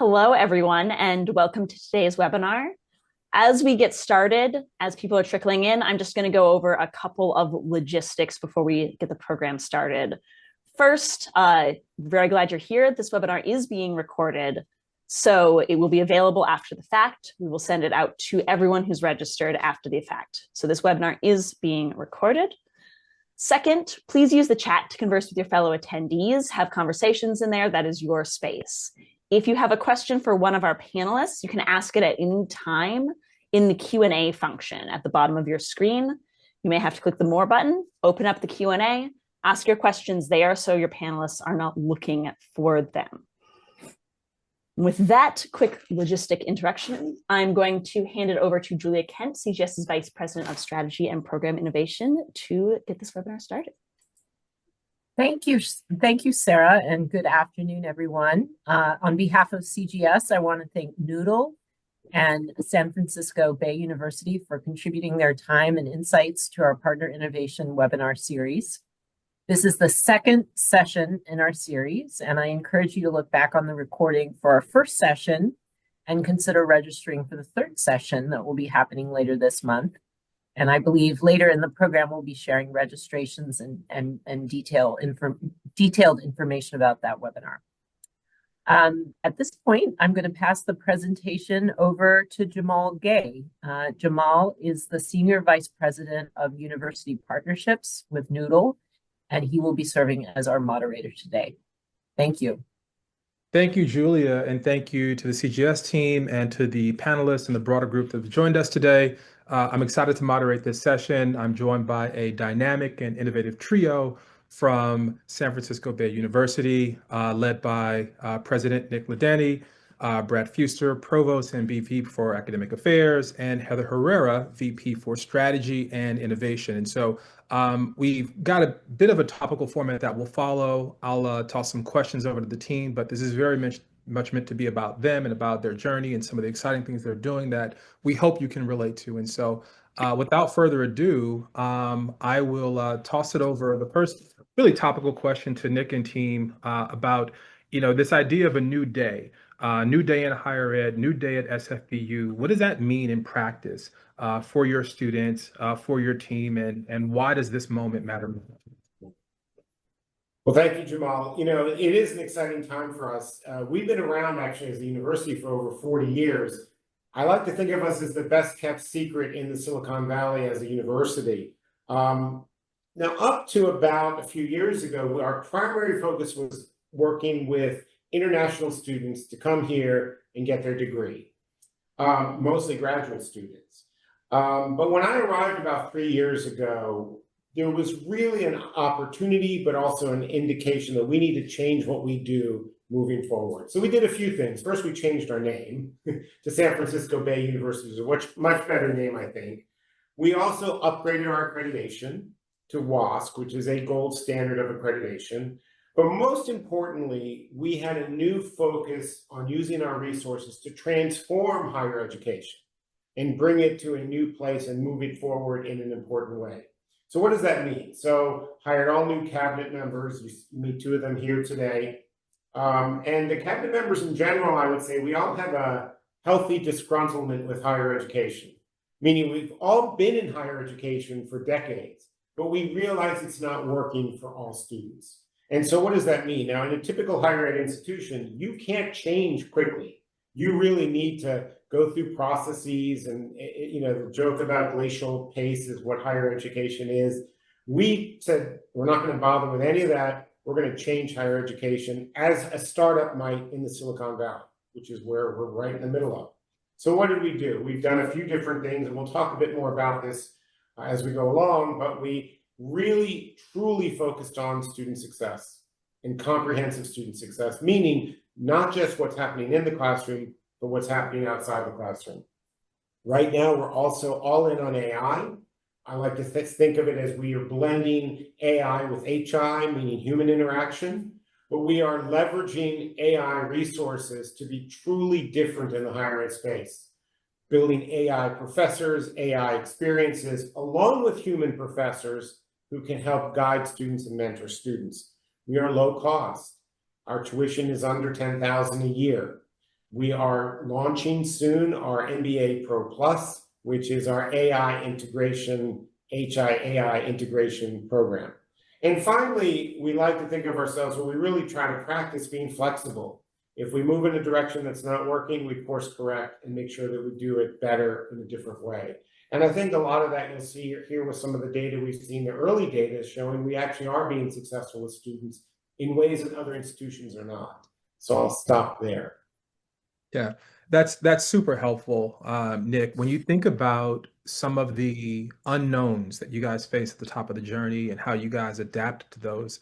Hello, everyone, and welcome to today's webinar. As we get started, as people are trickling in, I'm just going to go over a couple of logistics before we get the program started. First, very glad you're here. This webinar is being recorded, so it will be available after the fact. We will send it out to everyone who's registered after the fact. So this webinar is being recorded. Second, please use the chat to converse with your fellow attendees, have conversations in there. That is your space. If you have a question for one of our panelists, you can ask it at any time in the Q&A function at the bottom of your screen. You may have to click the More button, open up the Q&A, ask your questions there so your panelists are not looking for them. With that quick logistic introduction, I'm going to hand it over to Julia Kent, CGS's Vice President of Strategy and Program Innovation, to get this webinar started. Thank you, Sarah, and good afternoon, everyone. On behalf of CGS, I want to thank Noodle and San Francisco Bay University for contributing their time and insights to our Partner Innovation webinar series. This is the second session in our series, and I encourage you to look back on the recording for our first session and consider registering for the third session that will be happening later this month. And I believe later in the program, we'll be sharing registrations and detailed information about that webinar. At this point, I'm going to pass the presentation over to Jamal Gay. Jamal is the Senior Vice President of University Partnerships with Noodle, and he will be serving as our moderator today. Thank you. Thank you, Julia, and thank you to the CGS team and to the panelists and the broader group that have joined us today. I'm excited to moderate this session. I'm joined by a dynamic and innovative trio from San Francisco Bay University, led by President Nick Ledani, Brad Fuster, Provost and VP for Academic Affairs, and Heather Herrera, VP for Strategy and Innovation. And so we've got a bit of a topical format that we'll follow. I'll toss some questions over to the team, but this is very much meant to be about them and about their journey and some of the exciting things they're doing that we hope you can relate to. And so without further ado, I will toss it over the first really topical question to Nick and team about, this idea of a new day in higher ed, new day at SFBU. What does that mean in practice for your students, for your team, and why does this moment matter? Well, thank you, Jamal. It is an exciting time for us. We've been around actually as a university for over 40 years. I like to think of us as the best kept secret in the Silicon Valley as a university. Now, up to about a few years ago, our primary focus was working with international students to come here and get their degree, mostly graduate students. But when I arrived about 3 years ago, there was really an opportunity, but also an indication that we need to change what we do moving forward. So we did a few things. First, we changed our name to San Francisco Bay University, a much better name, I think. We also upgraded our accreditation to WASC, which is a gold standard of accreditation. But most importantly, we had a new focus on using our resources to transform higher education and bring it to a new place and move it forward in an important way. So what does that mean? So hired all new cabinet members. You meet two of them here today. And the cabinet members in general, I would say we all have a healthy disgruntlement with higher education, meaning we've all been in higher education for decades, but we realize it's not working for all students. And so what does that mean? Now, in a typical higher ed institution, you can't change quickly. You really need to go through processes, and the joke about glacial pace is what higher education is. We said we're not going to bother with any of that. We're going to change higher education as a startup might in the Silicon Valley, which is where we're right in the middle of. So what did we do? We've done a few different things, and we'll talk a bit more about this as we go along, but we really truly focused on student success and comprehensive student success, meaning not just what's happening in the classroom, but what's happening outside the classroom. Right now, we're also all in on AI. I like to think of it as we are blending AI with HI, meaning human interaction, but we are leveraging AI resources to be truly different in the higher ed space, building AI professors, AI experiences, along with human professors who can help guide students and mentor students. We are low cost. Our tuition is under $10,000 a year. We are launching soon our MBA Pro Plus, which is our AI integration, HI-AI integration program. And finally, we like to think of ourselves when we really try to practice being flexible. If we move in a direction that's not working, we course correct and make sure that we do it better in a different way. And I think a lot of that you'll see here with some of the data we've seen, the early data is showing we actually are being successful with students in ways that other institutions are not. So I'll stop there. Yeah, that's super helpful, Nick. When you think about some of the unknowns that you guys face at the top of the journey and how you guys adapt to those,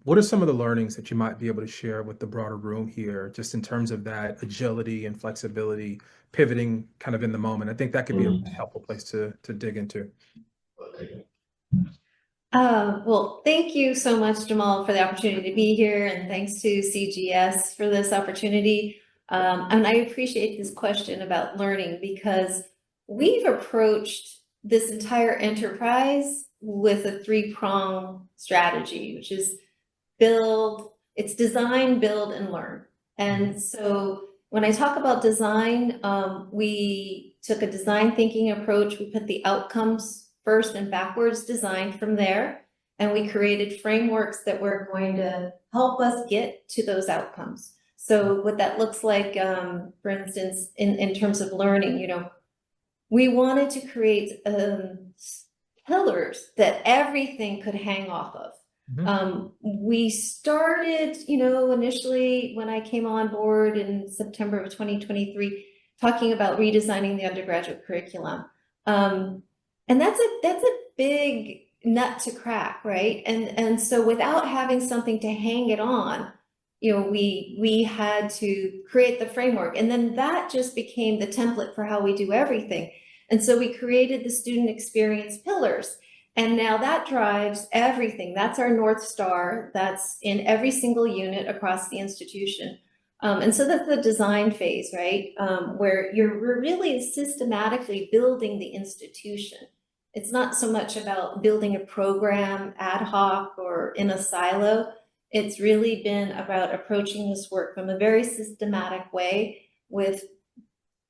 what are some of the learnings that you might be able to share with the broader room here, just in terms of that agility and flexibility, pivoting kind of in the moment? I think that could be a helpful place to dig into. Well, thank you so much, Jamal, for the opportunity to be here, and thanks to CGS for this opportunity. And I appreciate this question about learning because we've approached this entire enterprise with a three-prong strategy, which is it's design, build, and learn. And so when I talk about design, we took a design thinking approach. We put the outcomes first and backwards designed from there. And we created frameworks that were going to help us get to those outcomes. So what that looks like, for instance, in terms of learning, we wanted to create pillars that everything could hang off of. We started, initially when I came on board in September of 2023, talking about redesigning the undergraduate curriculum. And that's a big nut to crack, right? And so without having something to hang it on, we had to create the framework, and then that just became the template for how we do everything. And so we created the student experience pillars, and now that drives everything. That's our North Star. That's in every single unit across the institution. And so that's the design phase, right? Where we're really systematically building the institution. It's not so much about building a program ad hoc or in a silo. It's really been about approaching this work from a very systematic way with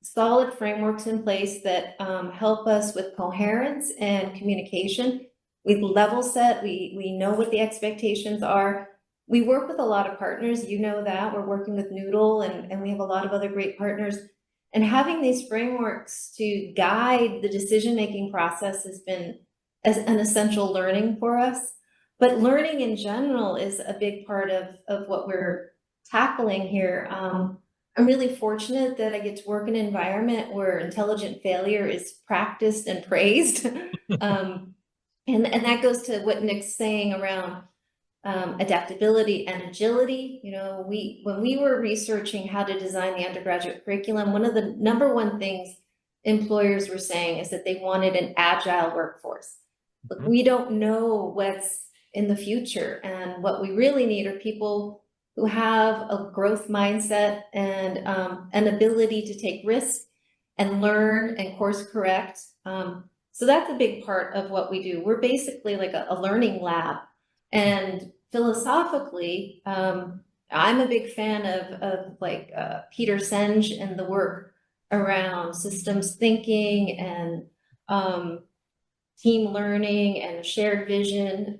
solid frameworks in place that help us with coherence and communication. We level set, we know what the expectations are. We work with a lot of partners, that. We're working with Noodle and we have a lot of other great partners. And having these frameworks to guide the decision-making process has been an essential learning for us. But learning in general is a big part of what we're tackling here. I'm really fortunate that I get to work in an environment where intelligent failure is practiced and praised. And that goes to what Nick's saying around adaptability and agility. When we were researching how to design the undergraduate curriculum, one of the number one things employers were saying is that they wanted an agile workforce. But we don't know what's in the future, and what we really need are people who have a growth mindset and an ability to take risks and learn and course correct. So that's a big part of what we do. We're basically like a learning lab. And philosophically, I'm a big fan of Peter Senge and the work around systems thinking and team learning and a shared vision.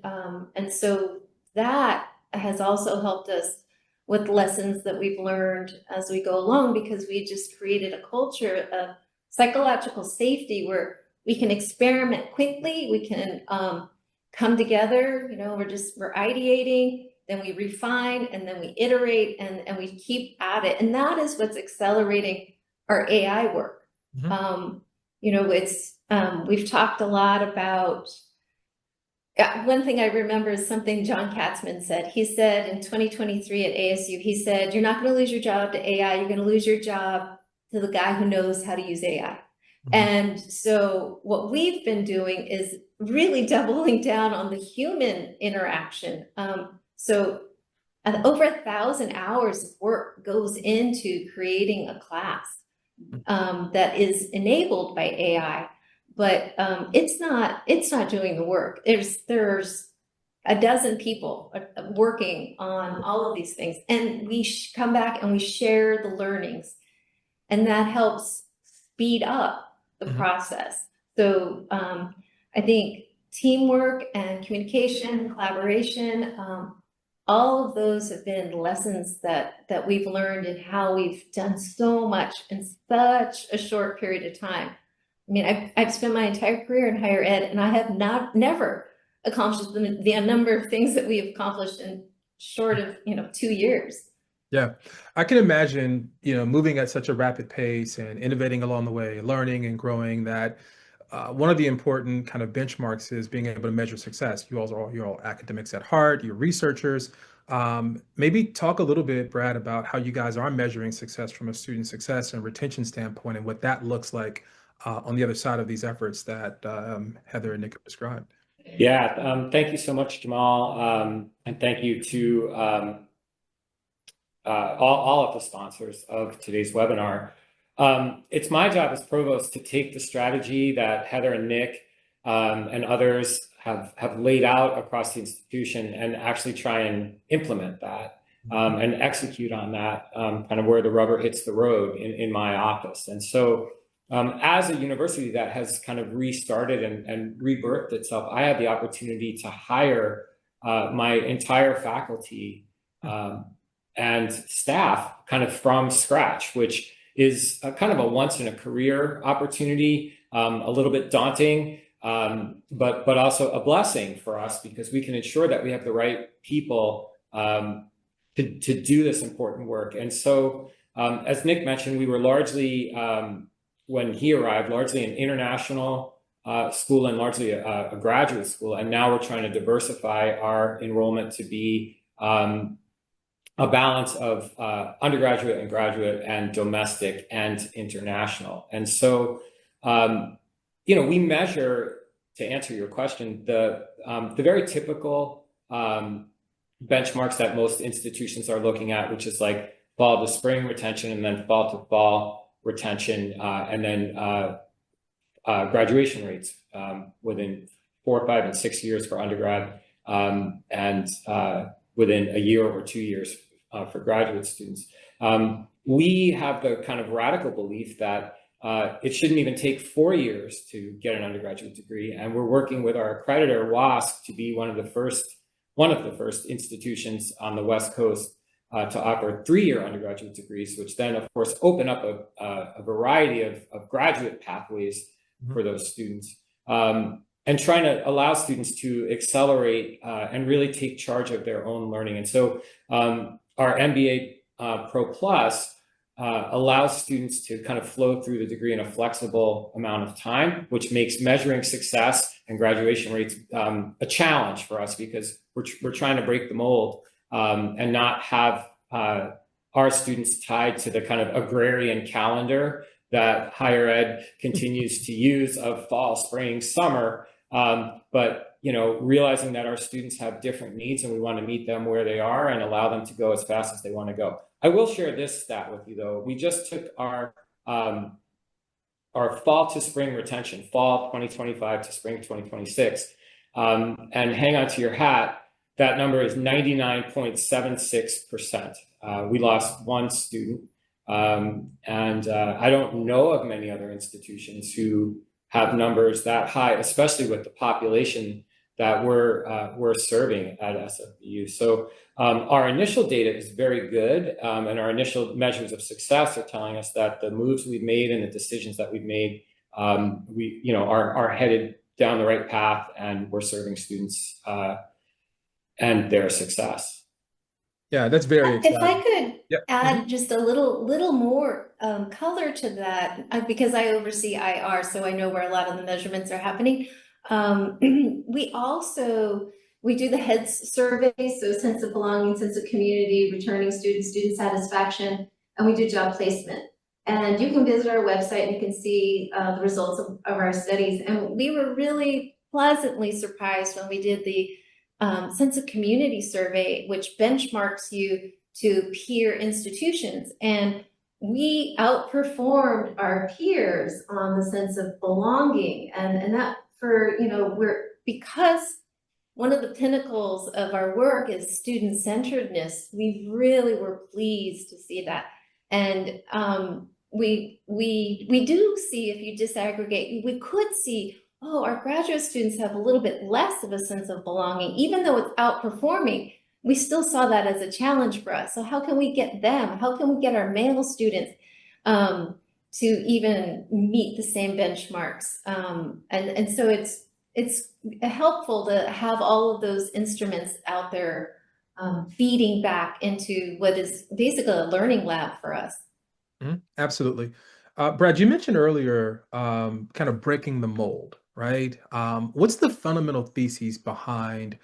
And so that has also helped us with lessons that we've learned as we go along, because we just created a culture of psychological safety where we can experiment quickly, we can come together, we're ideating, then we refine, and then we iterate, and we keep at it. And that is what's accelerating our AI work. We've talked a lot about, one thing I remember is something John Katzman said. He said in 2023 at ASU, he said, you're not going to lose your job to AI, you're going to lose your job to the guy who knows how to use AI. And so what we've been doing is really doubling down on the human interaction. So over 1,000 hours of work goes into creating a class that is enabled by AI, but it's not doing the work. There's a dozen people working on all of these things, and we come back and we share the learnings, and that helps speed up the process. So I think teamwork and communication, collaboration, all of those have been lessons that we've learned in how we've done so much in such a short period of time. I mean, I've spent my entire career in higher ed, and I have never accomplished the number of things that we have accomplished in short of 2 years. Yeah, I can imagine, moving at such a rapid pace and innovating along the way, learning and growing, that one of the important kind of benchmarks is being able to measure success. You're all academics at heart, you're researchers. Maybe talk a little bit, Brad, about how you guys are measuring success from a student success and retention standpoint, and what that looks like on the other side of these efforts that Heather and Nick have described. Yeah, thank you so much, Jamal, and thank you to all of the sponsors of today's webinar. It's my job as provost to take the strategy that Heather and Nick and others have laid out across the institution and actually try and implement that and execute on that, kind of where the rubber hits the road in my office. And so as a university that has kind of restarted and rebirthed itself, I had the opportunity to hire my entire faculty and staff kind of from scratch, which is kind of a once in a career opportunity, a little bit daunting, but also a blessing for us, because we can ensure that we have the right people to do this important work. And so, as Nick mentioned, we were largely, when he arrived, largely an international school and largely a graduate school. And now we're trying to diversify our enrollment to be a balance of undergraduate and graduate and domestic and international. And so, we measure, to answer your question, the very typical benchmarks that most institutions are looking at, which is like fall to spring retention and then fall to fall retention, and then graduation rates within 4, 5, and 6 years for undergrad, and within a year or 2 years for graduate students. We have the kind of radical belief that it shouldn't even take 4 years to get an undergraduate degree, and we're working with our accreditor, WASC, to be one of the first institutions on the West Coast to offer 3-year undergraduate degrees, which then, of course, open up a variety of graduate pathways for those students. And trying to allow students to accelerate and really take charge of their own learning. And so our MBA Pro Plus allows students to kind of flow through the degree in a flexible amount of time, which makes measuring success and graduation rates a challenge for us, because we're trying to break the mold and not have our students tied to the kind of agrarian calendar that higher ed continues to use of fall, spring, summer. But realizing that our students have different needs and we want to meet them where they are and allow them to go as fast as they want to go. I will share this stat with you, though. We just took our fall to spring retention, fall 2025 to spring 2026, and hang on to your hat. That number is 99.76%. We lost one student, and I don't know of many other institutions who have numbers that high, especially with the population that we're serving at SFBU. So our initial data is very good, and our initial measures of success are telling us that the moves we've made and the decisions that we've made, we are headed down the right path, and we're serving students and their success. Yeah, that's very exciting. If I could add just a little more color to that, because I oversee IR, so I know where a lot of the measurements are happening. We do the HEADS survey, so sense of belonging, sense of community, returning students, student satisfaction, and we do job placement. And you can visit our website and you can see the results of our studies. And we were really pleasantly surprised when we did the sense of community survey, which benchmarks you to peer institutions. And we outperformed our peers on the sense of belonging. And that because one of the pinnacles of our work is student-centeredness. We really were pleased to see that. And we do see, if you disaggregate, we could see, oh, our graduate students have a little bit less of a sense of belonging, even though it's outperforming. We still saw that as a challenge for us. So how can we get them? How can we get our male students to even meet the same benchmarks? And so it's helpful to have all of those instruments out there feeding back into what is basically a learning lab for us. Absolutely. Brad, you mentioned earlier kind of breaking the mold, right? What's the fundamental thesis behind,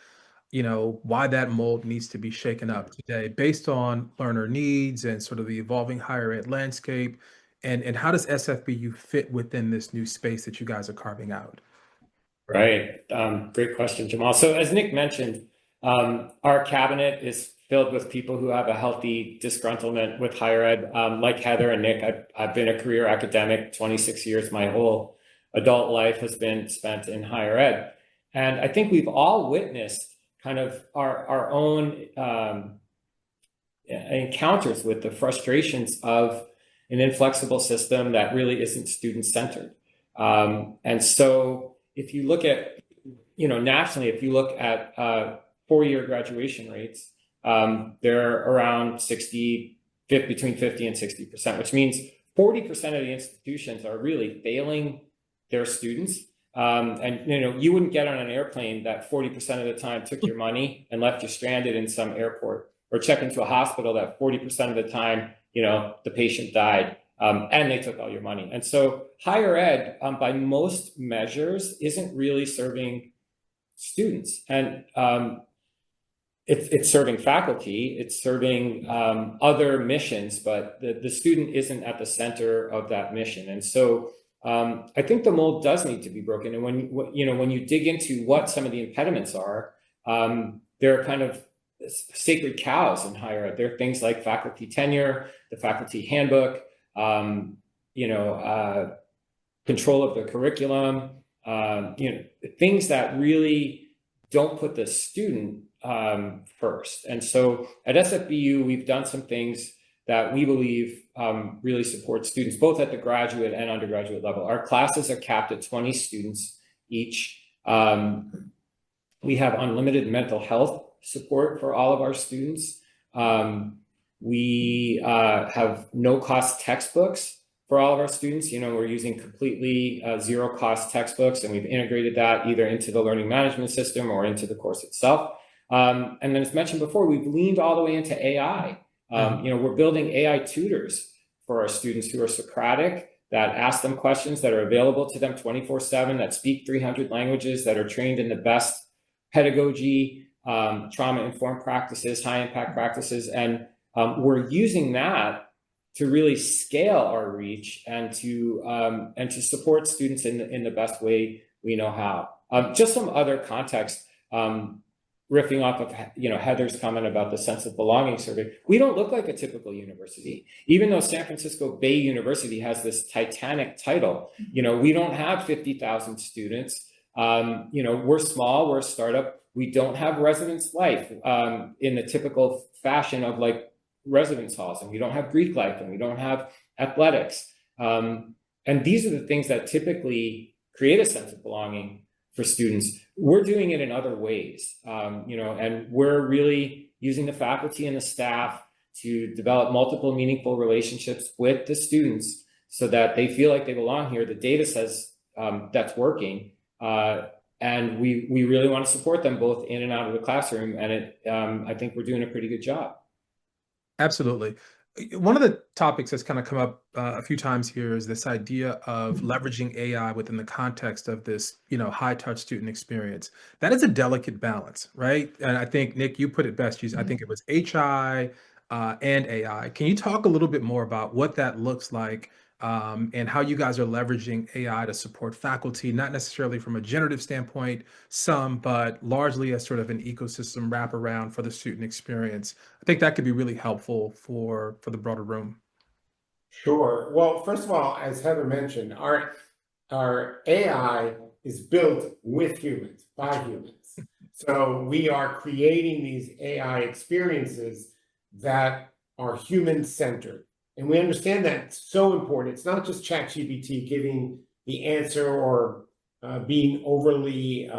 why that mold needs to be shaken up today based on learner needs and sort of the evolving higher ed landscape? And how does SFBU fit within this new space that you guys are carving out? Right. Great question, Jamal. So as Nick mentioned, our cabinet is filled with people who have a healthy disgruntlement with higher ed. Like Heather and Nick, I've been a career academic, 26 years. My whole adult life has been spent in higher ed. And I think we've all witnessed kind of our own encounters with the frustrations of an inflexible system that really isn't student-centered. And so if you look at, nationally, if you look at four-year graduation rates, they're around between 50 and 60%, which means 40% of the institutions are really failing their students. And you wouldn't get on an airplane that 40% of the time took your money and left you stranded in some airport, or check into a hospital that 40% of the time, the patient died. And they took all your money. And so higher ed, by most measures, isn't really serving students. And it's serving faculty, it's serving other missions, but the student isn't at the center of that mission. And so I think the mold does need to be broken. And when you dig into what some of the impediments are, there are kind of sacred cows in higher ed. There are things like faculty tenure, the faculty handbook, control of the curriculum, things that really don't put the student first. And so at SFBU, we've done some things that we believe really support students, both at the graduate and undergraduate level. Our classes are capped at 20 students each. We have unlimited mental health support for all of our students. We have no-cost textbooks for all of our students. We're using completely zero-cost textbooks, and we've integrated that either into the learning management system or into the course itself. And then, as mentioned before, we've leaned all the way into AI. We're building AI tutors for our students who are Socratic, that ask them questions, that are available to them 24/7, that speak 300 languages, that are trained in the best pedagogy, trauma-informed practices, high-impact practices, and we're using that to really scale our reach and to support students in the best way we know how. Just some other context, riffing off of Heather's comment about the sense of belonging survey. We don't look like a typical university, even though San Francisco Bay University has this titanic title. We don't have 50,000 students. We're small. We're a startup. We don't have residence life in the typical fashion of like residence halls, and we don't have Greek life, and we don't have athletics. And these are the things that typically create a sense of belonging for students. We're doing it in other ways, and we're really using the faculty and the staff to develop multiple meaningful relationships with the students so that they feel like they belong here. The data says that's working. And we really want to support them both in and out of the classroom. And I think we're doing a pretty good job. Absolutely. One of the topics that's kind of come up a few times here is this idea of leveraging AI within the context of this, high touch student experience. That is a delicate balance, right? And I think, Nick, you put it best. I think it was HI and AI. Can you talk a little bit more about what that looks like and how you guys are leveraging AI to support faculty, not necessarily from a generative standpoint, but largely as sort of an ecosystem wraparound for the student experience? I think that could be really helpful for the broader room. Sure. Well, first of all, as Heather mentioned, our AI is built with humans, by humans. So we are creating these AI experiences that are human-centered. And we understand that it's so important. It's not just ChatGPT giving the answer or being overly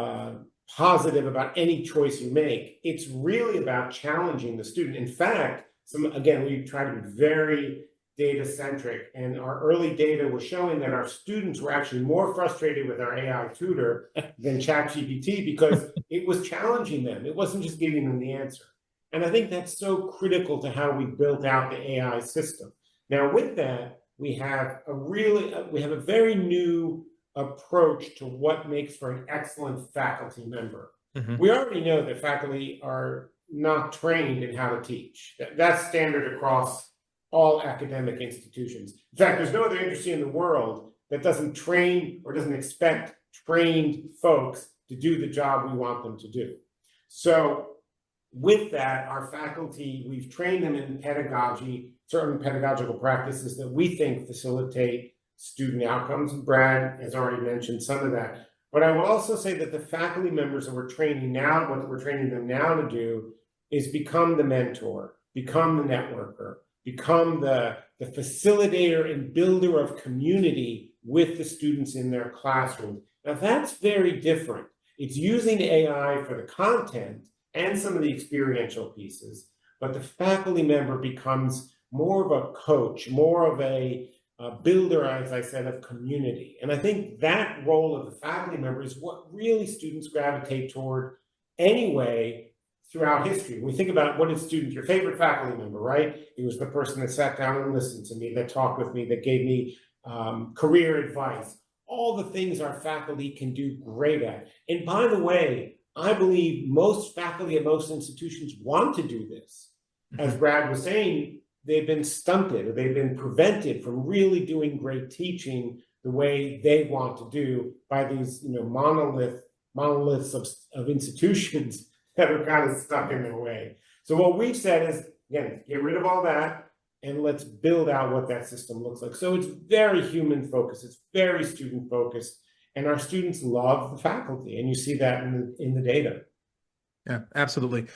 positive about any choice you make. It's really about challenging the student. In fact, again, we try to be very data-centric, and our early data was showing that our students were actually more frustrated with our AI tutor than ChatGPT because it was challenging them. It wasn't just giving them the answer. And I think that's so critical to how we built out the AI system. Now, with that, we have a very new approach to what makes for an excellent faculty member. Mm-hmm. We already know that faculty are not trained in how to teach. That's standard across all academic institutions. In fact, there's no other industry in the world that doesn't train or doesn't expect trained folks to do the job we want them to do. So with that, our faculty, we've trained them in pedagogy, certain pedagogical practices that we think facilitate student outcomes. And Brad has already mentioned some of that. But I will also say that the faculty members that we're training now, what we're training them now to do is become the mentor, become the networker, become the facilitator and builder of community with the students in their classroom. Now that's very different. It's using AI for the content and some of the experiential pieces, but the faculty member becomes more of a coach, more of a builder, as I said, of community. And I think that role of the faculty member is what really students gravitate toward anyway throughout history. When we think about what is students, your favorite faculty member, right? It was the person that sat down and listened to me, that talked with me, that gave me career advice. All the things our faculty can do great at. And by the way, I believe most faculty at most institutions want to do this. As Brad was saying, they've been stunted or they've been prevented from really doing great teaching the way they want to do by these monoliths of institutions that are kind of stuck in their way. So what we've said is, again, get rid of all that and let's build out what that system looks like. So it's very human focused, it's very student focused, and our students love the faculty, and you see that in the data. Yeah, absolutely.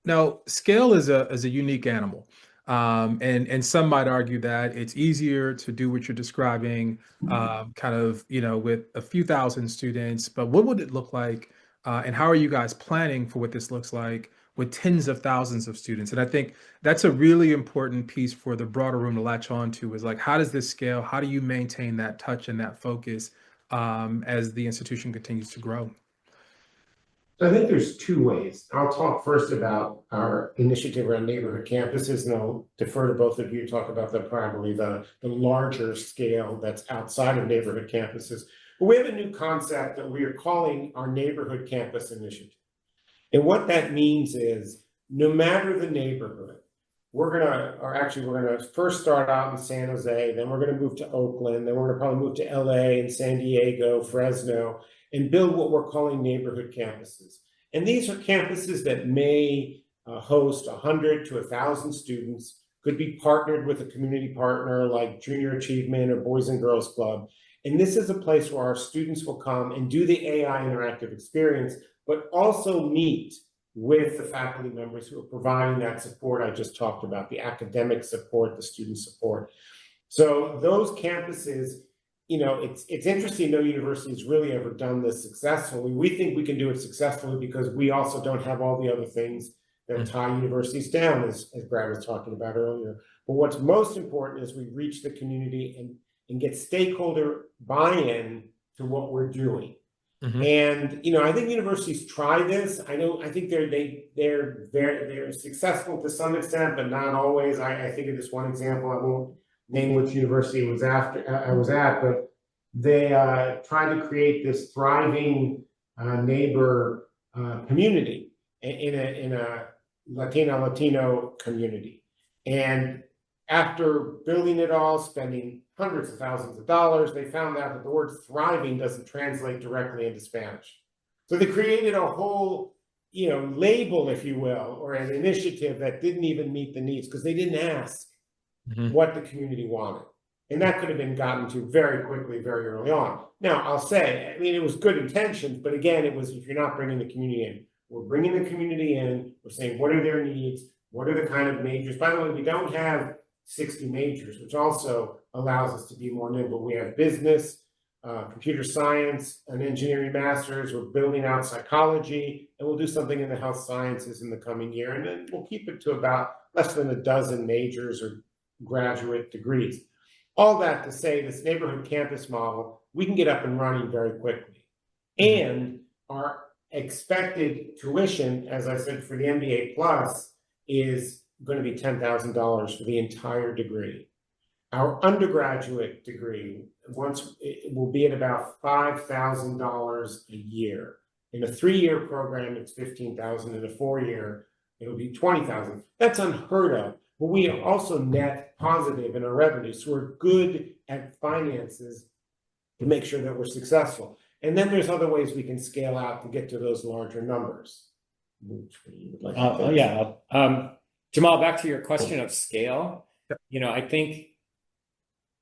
Now, scale is a unique animal. And some might argue that it's easier to do what you're describing, with a few thousand students, but what would it look like? And how are you guys planning for what this looks like with tens of thousands of students? And I think that's a really important piece for the broader room to latch on to is like, how does this scale? How do you maintain that touch and that focus as the institution continues to grow? So I think there's two ways. I'll talk first about our initiative around neighborhood campuses, and I'll defer to both of you to talk about probably the larger scale that's outside of neighborhood campuses. But we have a new concept that we are calling our neighborhood campus initiative. And what that means is no matter the neighborhood, we're gonna first start out in San Jose, then we're gonna move to Oakland, then we're gonna probably move to LA and San Diego, Fresno, and build what we're calling neighborhood campuses. And these are campuses that may host 100 to 1,000 students, could be partnered with a community partner like Junior Achievement or Boys and Girls Club. And this is a place where our students will come and do the AI interactive experience, but also meet with the faculty members who are providing that support I just talked about, the academic support, the student support. So those campuses, it's interesting, no university has really ever done this successfully. We think we can do it successfully because we also don't have all the other things that tie universities down, as Brad was talking about earlier. But what's most important is we reach the community and get stakeholder buy-in to what we're doing. Mm-hmm. And I think universities try this. I think they're successful to some extent, but not always. I think of this one example. I won't name which university I was at, but they tried to create this thriving neighbor community in a Latino community. And after building it all, spending hundreds of thousands of dollars, they found out that the word thriving doesn't translate directly into Spanish. So they created a whole, label, if you will, or an initiative that didn't even meet the needs because they didn't ask what the community wanted. And that could have been gotten to very quickly, very early on. Now, I'll say, it was good intentions, but again, it was if you're not bringing the community in, we're bringing the community in, we're saying, what are their needs? What are the kind of majors? By the way, we don't have 60 majors, which also allows us to be more nimble. We have business, computer science, an engineering master's. We're building out psychology, and we'll do something in the health sciences in the coming year. And then we'll keep it to about less than a dozen majors or graduate degrees. All that to say, this neighborhood campus model, we can get up and running very quickly. And our expected tuition, as I said, for the MBA Plus is going to be $10,000 for the entire degree. Our undergraduate degree, once it will be at about $5,000 a year. In a 3-year program, it's $15,000. In a 4-year, it'll be $20,000. That's unheard of. But we are also net positive in our revenue, so we're good at finances to make sure that we're successful. And then there's other ways we can scale out to get to those larger numbers. Which you would like to yeah. Jamal, back to your question of scale. You know, I think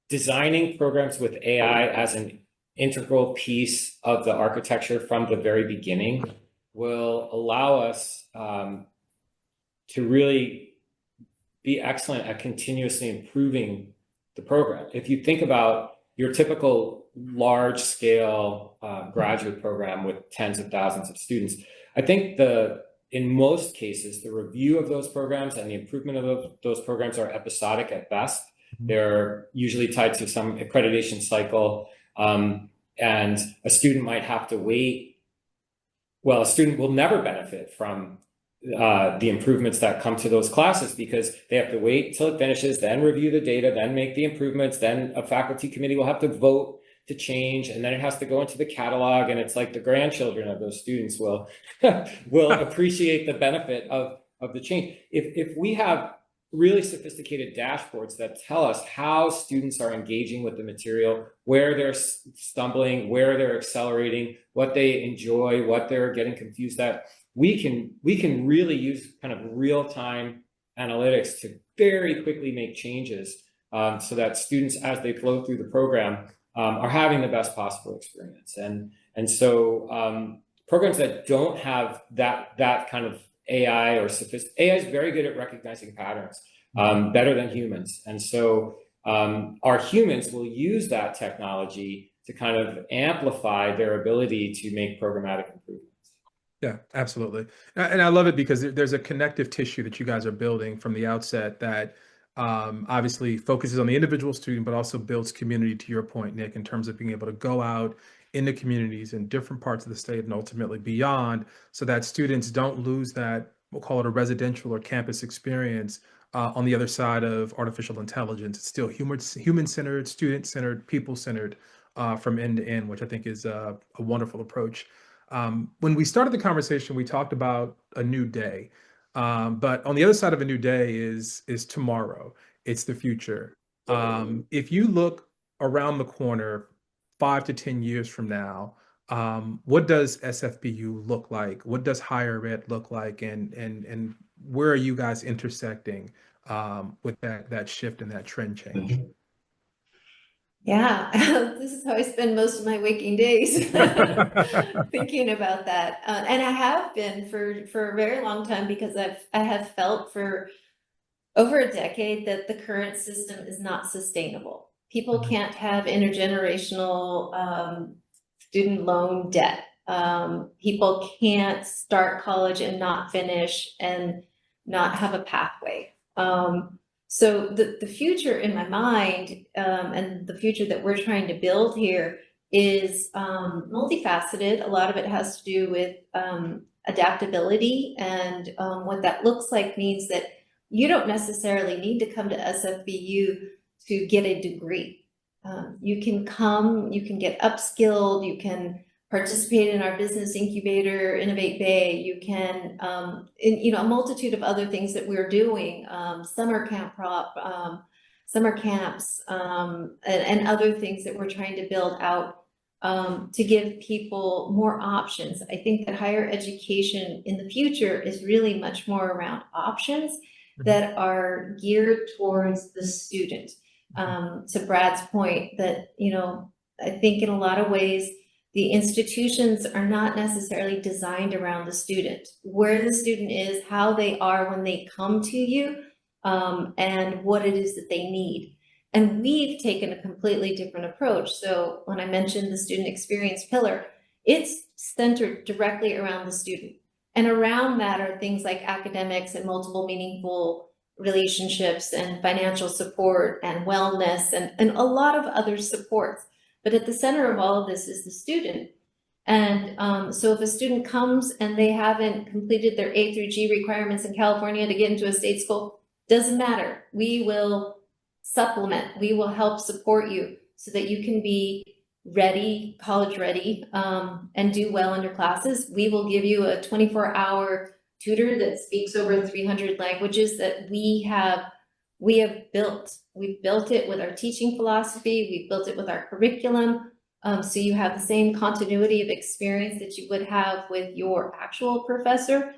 designing programs with AI as an integral piece of the architecture from the very beginning will allow us to really be excellent at continuously improving the program. If you think about your typical large scale graduate program with tens of thousands of students, I think in most cases, the review of those programs and the improvement of those programs are episodic at best. They're usually tied to some accreditation cycle, and a student might have to wait. Well, a student will never benefit from the improvements that come to those classes because they have to wait till it finishes, then review the data, then make the improvements, then a faculty committee will have to vote to change, and then it has to go into the catalog, and it's like the grandchildren of those students will appreciate the benefit of the change. If we have really sophisticated dashboards that tell us how students are engaging with the material, where they're stumbling, where they're accelerating, what they enjoy, what they're getting confused at, we can really use kind of real-time analytics to very quickly make changes so that students, as they flow through the program, are having the best possible experience. And so programs that don't have that kind of AI or AI is very good at recognizing patterns, better than humans. And so our humans will use that technology to kind of amplify their ability to make programmatic improvements. Yeah, absolutely. And I love it because there's a connective tissue that you guys are building from the outset that obviously focuses on the individual student, but also builds community, to your point, Nick, in terms of being able to go out into communities in different parts of the state and ultimately beyond, so that students don't lose that, we'll call it a residential or campus experience on the other side of artificial intelligence. It's still human-centered, student-centered, people-centered from end to end, which I think is a wonderful approach. When we started the conversation, we talked about a new day. But on the other side of a new day is tomorrow. It's the future. If you look around the corner 5 to 10 years from now, what does SFBU look like? What does higher ed look like? And where are you guys intersecting with that shift and that trend change? Yeah, this is how I spend most of my waking days thinking about that. And I have been for a very long time because I have felt for over a decade that the current system is not sustainable. People can't have intergenerational student loan debt. People can't start college and not finish and not have a pathway. So the future in my mind, and the future that we're trying to build here is multifaceted. A lot of it has to do with adaptability, and what that looks like means that you don't necessarily need to come to SFBU to get a degree. You can come, you can get upskilled, you can participate in our business incubator, Innovate Bay. You can, a multitude of other things that we're doing, summer camps, and other things that we're trying to build out to give people more options. I think that higher education in the future is really much more around options that are geared towards the student. To Brad's point, that, I think in a lot of ways, The institutions are not necessarily designed around the student, where the student is, how they are when they come to you, and what it is that they need. And we've taken a completely different approach. So when I mentioned the student experience pillar, it's centered directly around the student. And around that are things like academics and multiple meaningful relationships and financial support and wellness and a lot of other supports. But at the center of all of this is the student. And so if a student comes and they haven't completed their A through G requirements in California to get into a state school, doesn't matter. We will supplement, we will help support you so that you can be ready, college ready, and do well in your classes. We will give you a 24-hour tutor that speaks over 300 languages that we have built. We've built it with our teaching philosophy. We've built it with our curriculum. So you have the same continuity of experience that you would have with your actual professor.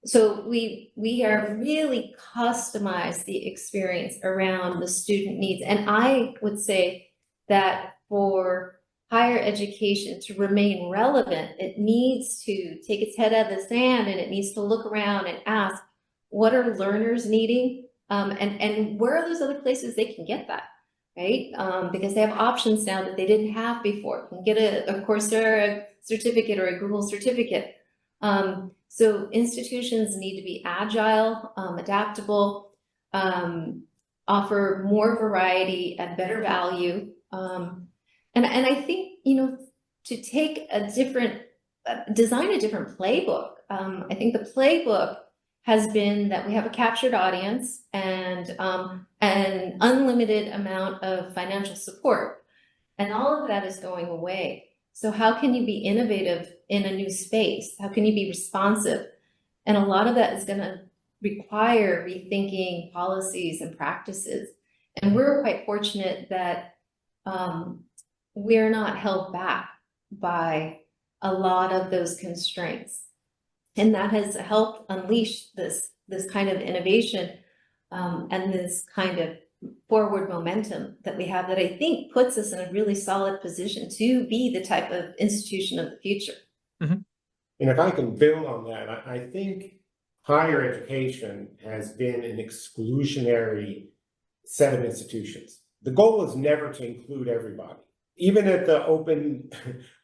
So we are really customized the experience around the student needs. And I would say that for higher education to remain relevant, it needs to take its head out of the sand and it needs to look around and ask, what are learners needing? And where are those other places they can get that, right? Because they have options now that they didn't have before. You can get a Coursera certificate or a Google certificate. So institutions need to be agile, adaptable, offer more variety and better value. And I think, you know, to take a different, design a different playbook. I think the playbook has been that we have a captured audience and an unlimited amount of financial support. And all of that is going away. So how can you be innovative in a new space? How can you be responsive? And a lot of that is going to require rethinking policies and practices. And we're quite fortunate that we're not held back by a lot of those constraints. And that has helped unleash this kind of innovation and this kind of forward momentum that we have that I think puts us in a really solid position to be the type of institution of the future. Mm-hmm. And if I can build on that, I think higher education has been an exclusionary set of institutions. The goal is never to include everybody. Even at the open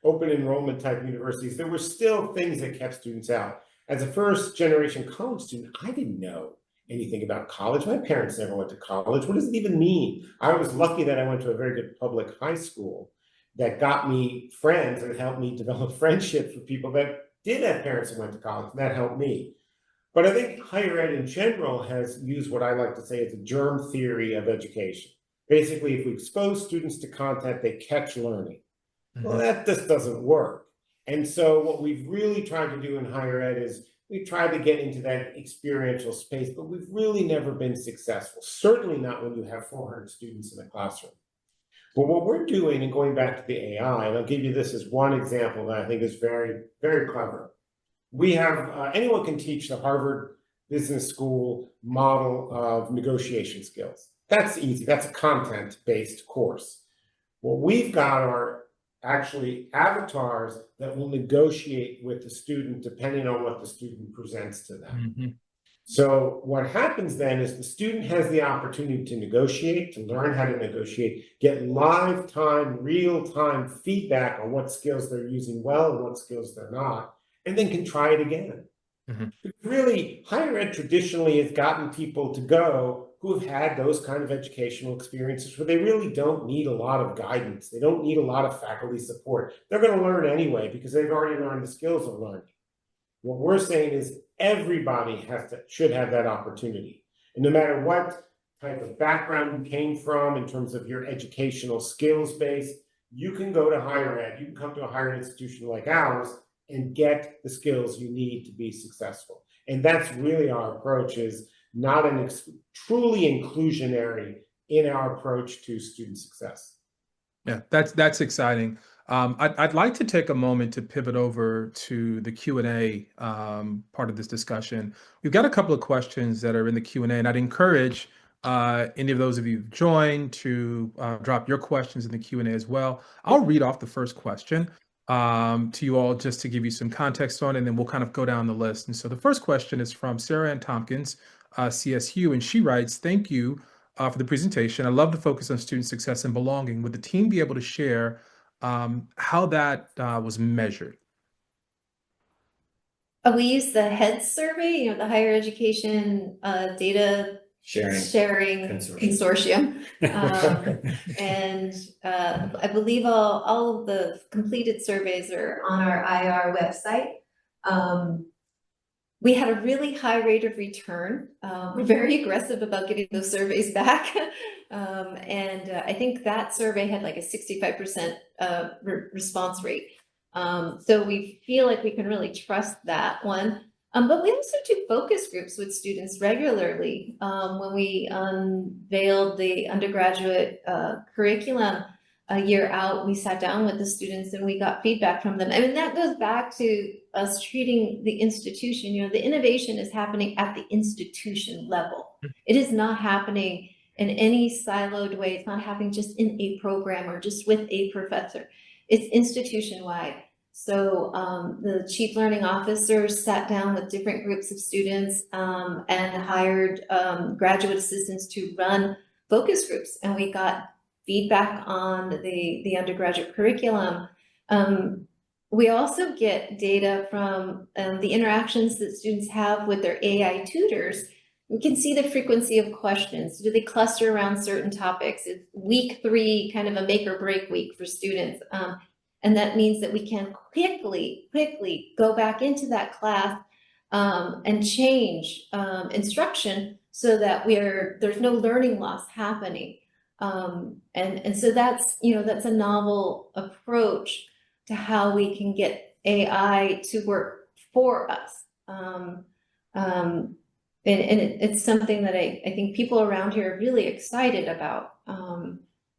enrollment type universities, there were still things that kept students out. As a first generation college student, I didn't know anything about college. My parents never went to college. What does it even mean? I was lucky that I went to a very good public high school that got me friends and helped me develop friendships with people that did have parents that went to college, and that helped me. But I think higher ed in general has used what I like to say as a germ theory of education. Basically, if we expose students to content, they catch learning. Mm-hmm. Well, that just doesn't work. And so what we've really tried to do in higher ed is we've tried to get into that experiential space, but we've really never been successful. Certainly not when you have 400 students in a classroom. But what we're doing, and going back to the AI, and I'll give you this as one example that I think is very, very clever. We have, anyone can teach the Harvard Business School model of negotiation skills. That's easy. That's a content-based course. What we've got are actually avatars that will negotiate with the student depending on what the student presents to them. Mm-hmm. So what happens then is the student has the opportunity to negotiate, to learn how to negotiate, get live time, real time feedback on what skills they're using well and what skills they're not, and then can try it again. Mm-hmm. Really, higher ed traditionally has gotten people to go who have had those kind of educational experiences where they really don't need a lot of guidance. They don't need a lot of faculty support. They're going to learn anyway because they've already learned the skills of learning. What we're saying is everybody should have that opportunity. And no matter what type of background you came from in terms of your educational skills base, you can go to higher ed. You can come to a higher institution like ours and get the skills you need to be successful. And that's really our approach, is not truly inclusionary in our approach to student success. Yeah, that's exciting. I'd like to take a moment to pivot over to the Q&A part of this discussion. We've got a couple of questions that are in the Q&A, and I'd encourage any of those of you who've joined to drop your questions in the Q&A as well. I'll read off the first question to you all just to give you some context on it, and then we'll kind of go down the list. And so the first question is from Sarah Ann Tompkins, CSU, and she writes, "Thank you for the presentation. I love the focus on student success and belonging. Would the team be able to share how that was measured?" We use the HEAD survey, the Higher Education Data Sharing Consortium. And I believe all of the completed surveys are on our IR website. We had a really high rate of return. We're very aggressive about getting those surveys back. And I think that survey had like a 65% response rate. So we feel like we can really trust that one. But we also do focus groups with students regularly. When we unveiled the undergraduate curriculum a year out, we sat down with the students and we got feedback from them. I mean, that goes back to us treating the institution, the innovation is happening at the institution level. It is not happening in any siloed way. It's not happening just in a program or just with a professor. It's institution-wide. So the chief learning officers sat down with different groups of students and hired graduate assistants to run focus groups. And we got feedback on the undergraduate curriculum. We also get data from the interactions that students have with their AI tutors. We can see the frequency of questions. Do they cluster around certain topics? It's week 3, kind of a make or break week for students. And that means that we can quickly go back into that class and change instruction so that there's no learning loss happening. And so that's a novel approach to how we can get AI to work for us. And it's something that I think people around here are really excited about.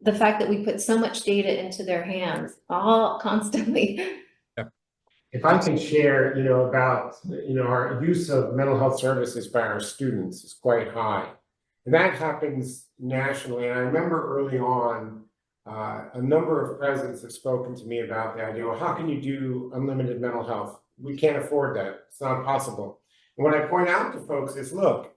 The fact that we put so much data into their hands all constantly. Yeah. If I can share, about, our use of mental health services by our students is quite high. And that happens nationally. And I remember early on, a number of presidents have spoken to me about the idea, well, how can you do unlimited mental health? We can't afford that. It's not possible. And what I point out to folks is, look,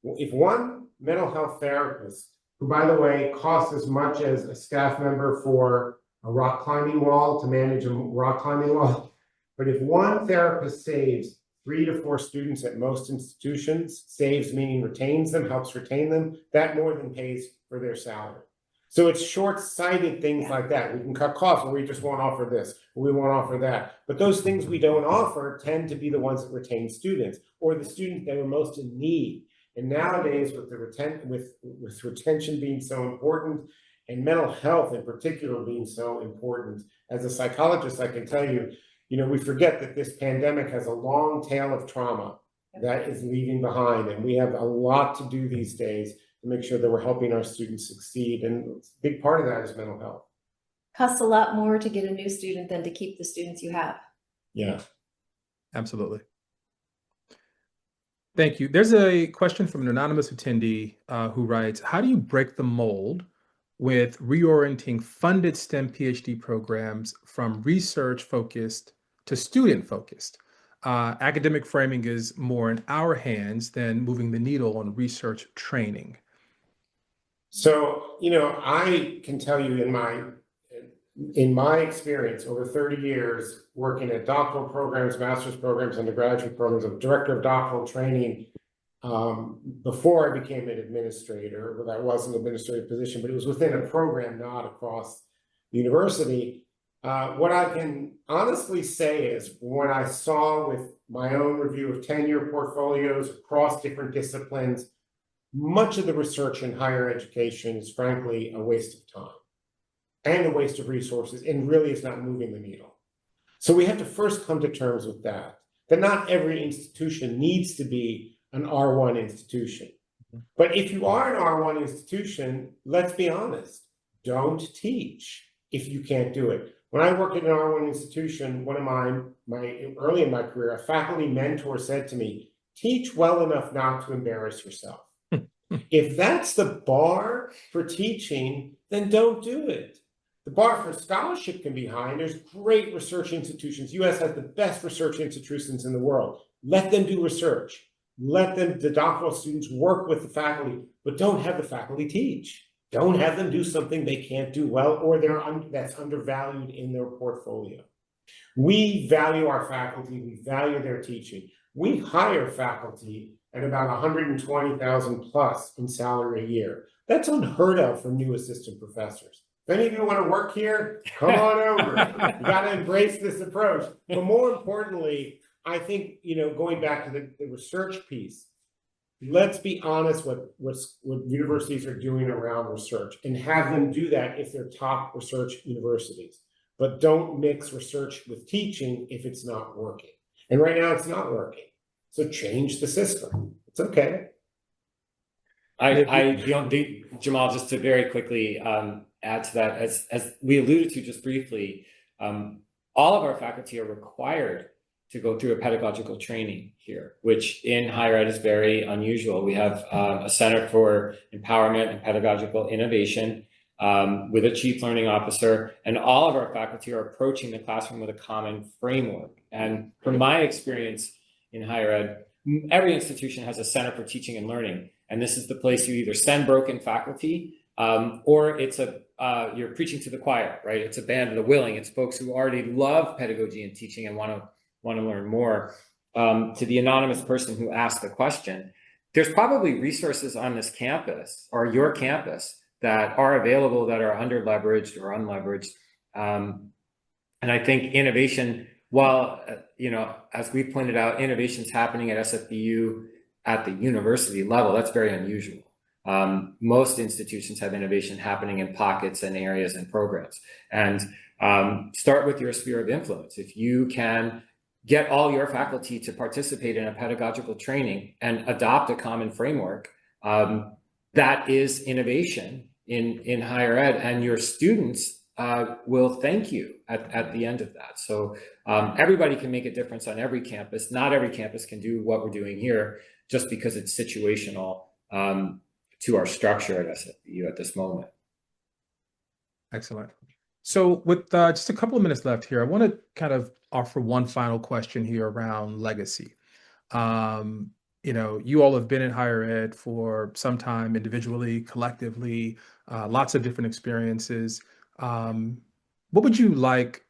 if one mental health therapist, who, by the way, costs as much as a staff member for a rock climbing wall to manage a rock climbing wall, but if one therapist saves 3 to 4 students at most institutions, saves meaning retains them, helps retain them, that more than pays for their salary. So it's short-sighted things like that. We can cut costs, or we just won't offer this, or we won't offer that. But those things we don't offer tend to be the ones that retain students, or the students that are most in need. And nowadays, with with retention being so important, and mental health in particular being so important, as a psychologist, I can tell you, we forget that this pandemic has a long tail of trauma that is leaving behind, and we have a lot to do these days to make sure that we're helping our students succeed. And a big part of that is mental health. Costs a lot more to get a new student than to keep the students you have. Yeah, absolutely. Thank you. There's a question from an anonymous attendee who writes, how do you break the mold with reorienting funded STEM PhD programs from research-focused to student-focused? Academic framing is more in our hands than moving the needle on research training. So, I can tell you in my experience over 30 years working at doctoral programs, master's programs, undergraduate programs, I'm director of doctoral training. Before I became an administrator, well, that was an administrative position, but it was within a program, not across the university. What I can honestly say is when I saw with my own review of tenure portfolios across different disciplines, much of the research in higher education is frankly a waste of time and a waste of resources, and really is not moving the needle. So we have to first come to terms with that not every institution needs to be an R1 institution. But if you are an R1 institution, let's be honest, don't teach if you can't do it. When I worked at an R1 institution, one of my early in my career, a faculty mentor said to me, teach well enough not to embarrass yourself. If that's the bar for teaching, then don't do it. The bar for scholarship can be high, and there's great research institutions. US has the best research institutions in the world. Let them do research. Let the doctoral students work with the faculty, but don't have the faculty teach. Don't have them do something they can't do well, or that's undervalued in their portfolio. We value our faculty, we value their teaching. We hire faculty at about 120,000 plus in salary a year. That's unheard of for new assistant professors. If any of you want to work here, come on over. You got to embrace this approach. But more importantly, I think, going back to the research piece, let's be honest what universities are doing around research, and have them do that if they're top research universities. But don't mix research with teaching if it's not working. And right now it's not working. So change the system. It's okay. Jamal, just to very quickly add to that, as we alluded to just briefly, all of our faculty are required to go through a pedagogical training here, which in higher ed is very unusual. We have a Center for Empowerment and Pedagogical Innovation with a chief learning officer, and all of our faculty are approaching the classroom with a common framework. And from my experience in higher ed, every institution has a Center for Teaching and Learning, and this is the place you either send broken faculty or it's you're preaching to the choir, right? It's a band of the willing. It's folks who already love pedagogy and teaching and want to learn more. To the anonymous person who asked the question, there's probably resources on this campus or your campus that are available that are under-leveraged or unleveraged. And I think innovation, while, as we pointed out, innovation's happening at SFBU at the university level, that's very unusual. Most institutions have innovation happening in pockets and areas and programs. And start with your sphere of influence. If you can get all your faculty to participate in a pedagogical training and adopt a common framework, that is innovation in higher ed, and your students will thank you at the end of that. So everybody can make a difference on every campus. Not every campus can do what we're doing here just because it's situational to our structure at SFBU at this moment. Excellent. So with just a couple of minutes left here, I want to kind of offer one final question here around legacy. You all have been in higher ed for some time, individually, collectively, lots of different experiences. What would you like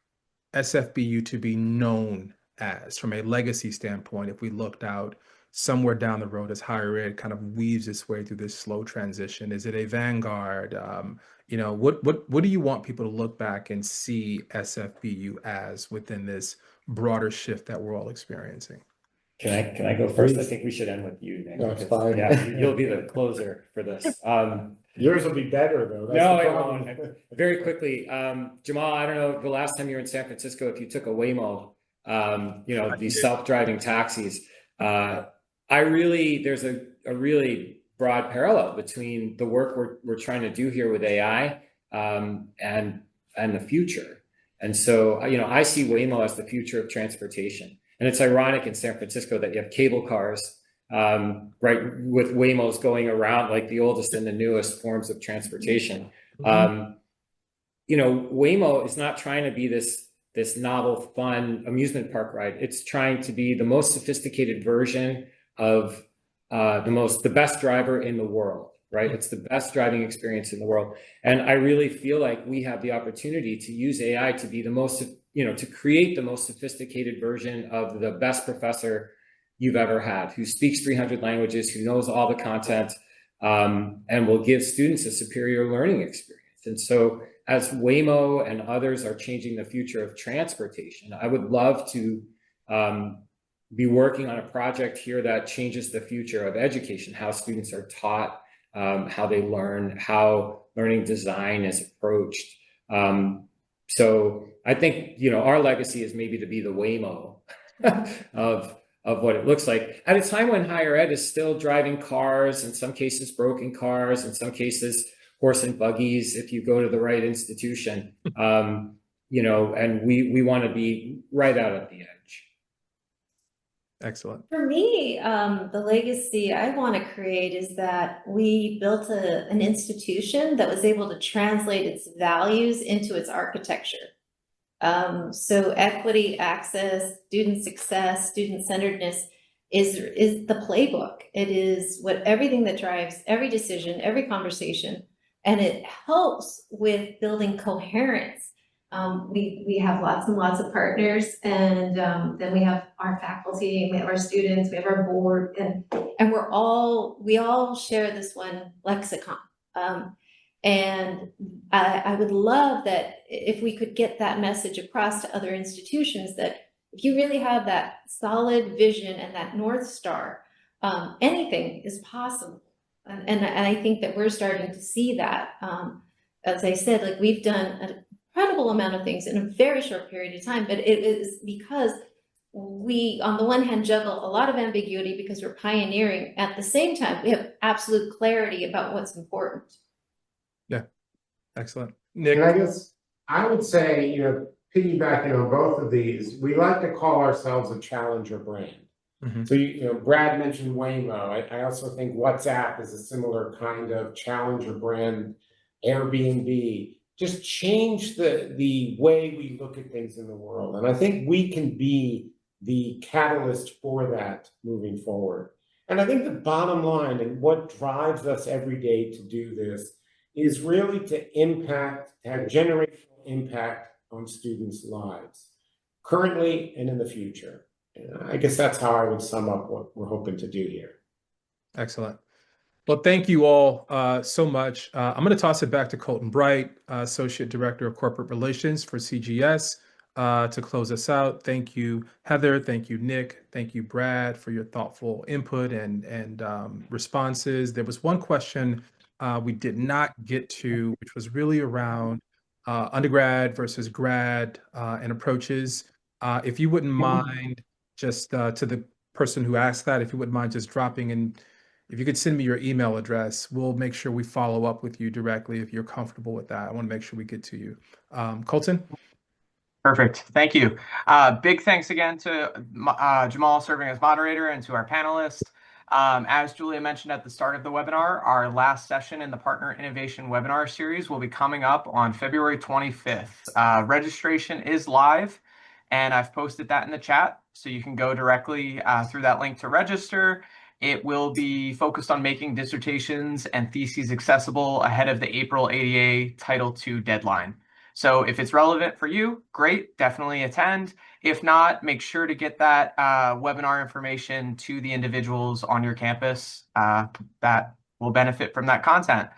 SFBU to be known as from a legacy standpoint if we looked out somewhere down the road as higher ed kind of weaves its way through this slow transition? Is it a vanguard? What do you want people to look back and see SFBU as within this broader shift that we're all experiencing? Can I go first? I think we should end with you, Nick. No, it's fine. Yeah, you'll be the closer for this. Yours will be better though. That's No, the it problem. won't. Very quickly, Jamal, I don't know the last time you were in San Francisco, if you took a Waymo, these self-driving taxis. There's a really broad parallel between the work we're trying to do here with AI and the future. And so, I see Waymo as the future of transportation. And it's ironic in San Francisco that you have cable cars, right, with Waymos going around like the oldest and the newest forms of transportation. Waymo is not trying to be this novel, fun amusement park ride. It's trying to be the most sophisticated version of the best driver in the world, right? It's the best driving experience in the world. And I really feel like we have the opportunity to use AI to be the most, to create the most sophisticated version of the best professor you've ever had, who speaks 300 languages, who knows all the content, and will give students a superior learning experience. And so as Waymo and others are changing the future of transportation, I would love to be working on a project here that changes the future of education, how students are taught, how they learn, how learning design is approached. So I think, our legacy is maybe to be the Waymo of what it looks like at a time when higher ed is still driving cars, in some cases broken cars, in some cases horse and buggies if you go to the right institution, and we want to be right out at the edge. Excellent. For me, the legacy I want to create is that we built an institution that was able to translate its values into its architecture. So equity, access, student success, student-centeredness is the playbook. It is everything that drives every decision, every conversation, and it helps with building coherence. We have lots and lots of partners, and then we have our faculty, we have our students, we have our board, and we all share this one lexicon. And I would love that if we could get that message across to other institutions, that if you really have that solid vision and that North Star, anything is possible. And I think that we're starting to see that. As I said, like, we've done an incredible amount of things in a very short period of time, but it is because we, on the one hand, juggle a lot of ambiguity because we're pioneering. At the same time, we have absolute clarity about what's important. Yeah, excellent. Nick? And I guess I would say, piggybacking on both of these, we like to call ourselves a challenger brand. So, Brad mentioned Waymo. I also think WhatsApp is a similar kind of challenger brand. Airbnb, just change the way we look at things in the world. And I think we can be the catalyst for that moving forward. And I think the bottom line and what drives us every day to do this is really to have generational impact on students' lives, currently and in the future. And I guess that's how I would sum up what we're hoping to do here. Excellent. Well, thank you all so much. I'm going to toss it back to Colton Bright, Associate Director of Corporate Relations for CGS, to close us out. Thank you, Heather. Thank you, Nick. Thank you, Brad, for your thoughtful input and responses. There was one question we did not get to, which was really around undergrad versus grad and approaches. If you wouldn't mind, just to the person who asked that, if you wouldn't mind just dropping in, if you could send me your email address, we'll make sure we follow up with you directly if you're comfortable with that. I want to make sure we get to you. Colton? Perfect. Thank you. Big thanks again to Jamal serving as moderator and to our panelists. As Julia mentioned at the start of the webinar, our last session in the Partner Innovation webinar series will be coming up on February 25th. Registration is live, and I've posted that in the chat, so you can go directly through that link to register. It will be focused on making dissertations and theses accessible ahead of the April ADA Title II deadline. So if it's relevant for you, great, definitely attend. If not, make sure to get that webinar information to the individuals on your campus that will benefit from that content.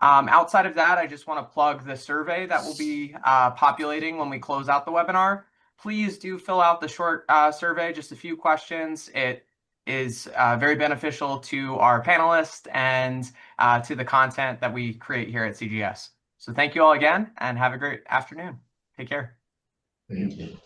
Outside of that, I just want to plug the survey that will be populating when we close out the webinar. Please do fill out the short survey, just a few questions. It is very beneficial to our panelists and to the content that we create here at CGS. So thank you all again, and have a great afternoon. Take care. Thank you.